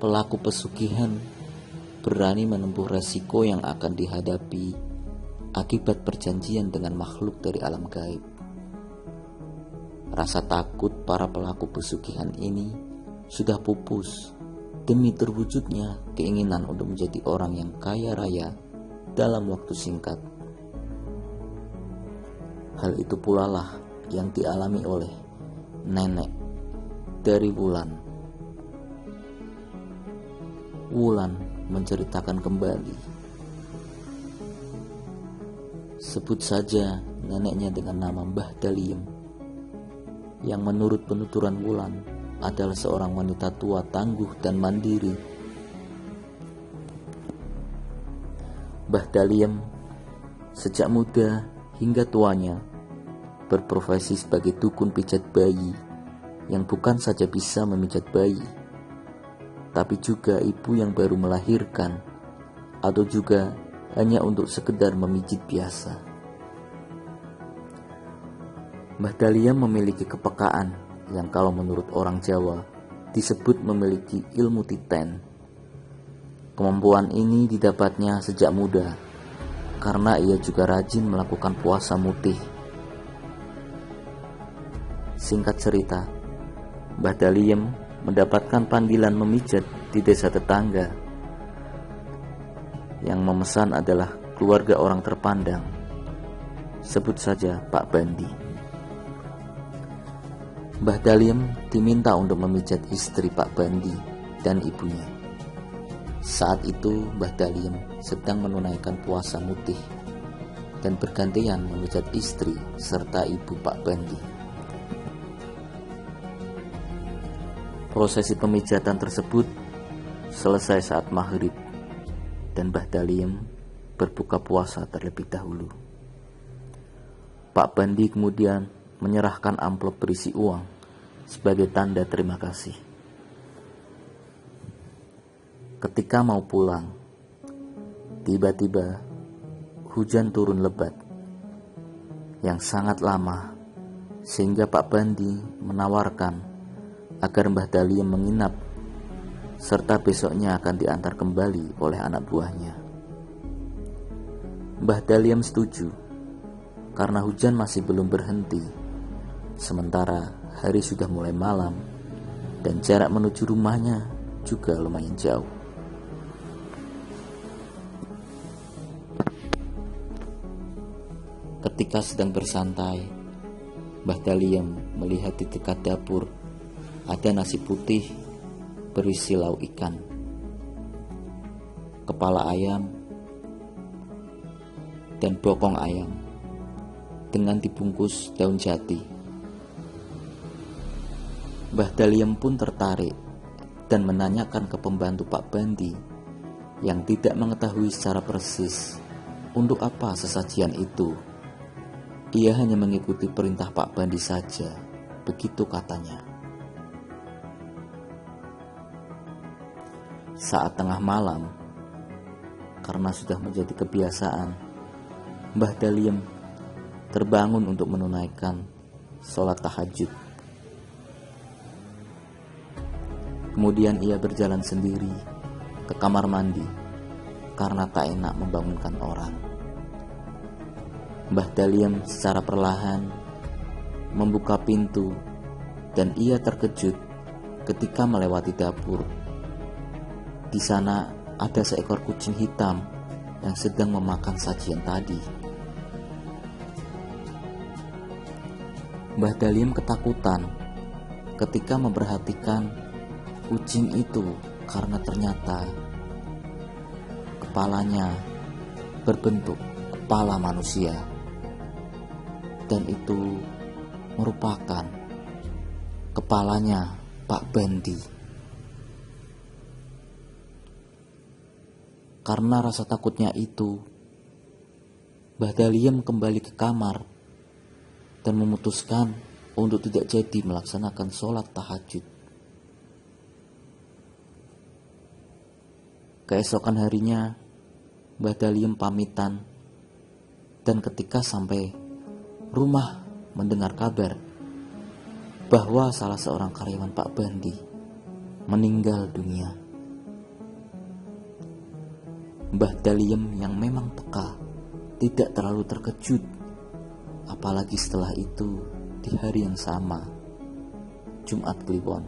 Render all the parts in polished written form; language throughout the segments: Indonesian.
pelaku pesugihan berani menempuh resiko yang akan dihadapi akibat perjanjian dengan makhluk dari alam gaib. Rasa takut para pelaku pesugihan ini sudah pupus demi terwujudnya keinginan untuk menjadi orang yang kaya raya dalam waktu singkat. Hal itu pula lah yang dialami oleh nenek dari Wulan. Wulan menceritakan kembali. Sebut saja neneknya dengan nama Mbah Daliem, yang menurut penuturan Wulan adalah seorang wanita tua tangguh dan mandiri. Mbah Daliem sejak muda hingga tuanya berprofesi sebagai dukun pijat bayi, yang bukan saja bisa memijat bayi, tapi juga ibu yang baru melahirkan, atau juga hanya untuk sekedar memijit biasa. Mbah Daliem memiliki kepekaan yang kalau menurut orang Jawa disebut memiliki ilmu titen. Kemampuan ini didapatnya sejak muda karena ia juga rajin melakukan puasa mutih. Singkat cerita, Mbah Daliem mendapatkan panggilan memijat di desa tetangga. Yang memesan adalah keluarga orang terpandang, sebut saja Pak Bandi. Mbah Daliem diminta untuk memijat istri Pak Bandi dan ibunya. Saat itu Mbah Daliem sedang menunaikan puasa mutih dan bergantian memijat istri serta ibu Pak Bandi. Prosesi pemijatan tersebut selesai saat maghrib dan Mbah Daliem berbuka puasa terlebih dahulu. Pak Bandi kemudian menyerahkan amplop berisi uang sebagai tanda terima kasih. Ketika mau pulang, tiba-tiba hujan turun lebat yang sangat lama, sehingga Pak Bandi menawarkan agar Mbah Daliem menginap serta besoknya akan diantar kembali oleh anak buahnya. Mbah Daliem setuju karena hujan masih belum berhenti, sementara hari sudah mulai malam dan jarak menuju rumahnya juga lumayan jauh. Ketika sedang bersantai, Mbah Daliem melihat di dekat dapur ada nasi putih berisi lauk ikan, kepala ayam, dan bokong ayam dengan dibungkus daun jati. Mbah Daliem pun tertarik dan menanyakan ke pembantu Pak Bandi yang tidak mengetahui secara persis untuk apa sesajian itu. Ia hanya mengikuti perintah Pak Bandi saja, begitu katanya. Saat tengah malam, karena sudah menjadi kebiasaan, Mbah Daliem terbangun untuk menunaikan sholat tahajud. Kemudian ia berjalan sendiri ke kamar mandi karena tak enak membangunkan orang. Mbah Daliem secara perlahan membuka pintu dan ia terkejut ketika melewati dapur. Di sana ada seekor kucing hitam yang sedang memakan sajian tadi. Mbah Daliem ketakutan ketika memperhatikan kucing itu karena ternyata kepalanya berbentuk kepala manusia, dan itu merupakan kepalanya Pak Bandi. Karena rasa takutnya itu, Mbah Daliem kembali ke kamar dan memutuskan untuk tidak jadi melaksanakan sholat tahajud. Keesokan harinya, Mbah Daliem pamitan, dan ketika sampai rumah mendengar kabar bahwa salah seorang karyawan Pak Bandi meninggal dunia Mbah Daliem yang memang peka tidak terlalu terkejut, apalagi setelah itu di hari yang sama, Jumat Kliwon,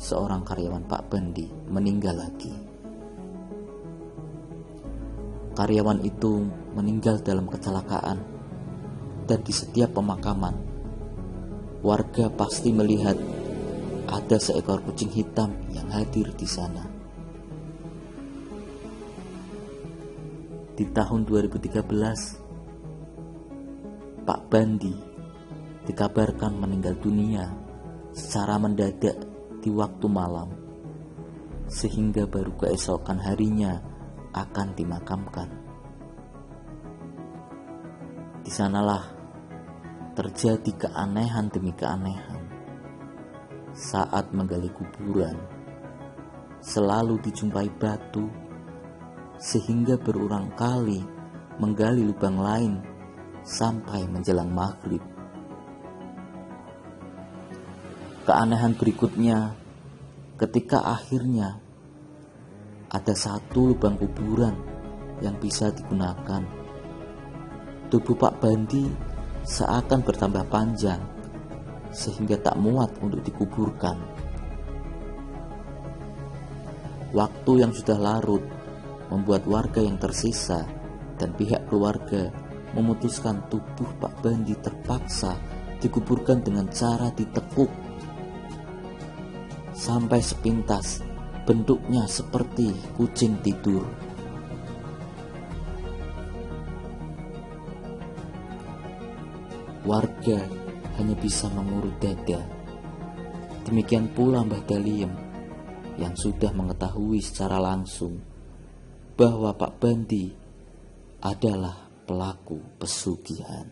seorang karyawan Pak Bandi meninggal lagi. Karyawan itu meninggal dalam kecelakaan, dan di setiap pemakaman warga pasti melihat ada seekor kucing hitam yang hadir di sana. Di tahun 2013, Pak Bandi dikabarkan meninggal dunia secara mendadak di waktu malam, sehingga baru keesokan harinya akan dimakamkan. Di sanalah terjadi keanehan demi keanehan. Saat menggali kuburan, selalu dijumpai batu, sehingga berulang kali menggali lubang lain sampai menjelang maghrib. Keanehan berikutnya ketika akhirnya ada satu lubang kuburan yang bisa digunakan. Tubuh Pak Bandi seakan bertambah panjang sehingga tak muat untuk dikuburkan. Waktu yang sudah larut membuat warga yang tersisa dan pihak keluarga memutuskan tubuh Pak Bandi terpaksa dikuburkan dengan cara ditekuk. Sampai sepintas bentuknya seperti kucing tidur. Warga hanya bisa mengurut dada. Demikian pula Mbah Daliem yang sudah mengetahui secara langsung bahwa Pak Bandi adalah pelaku pesugihan.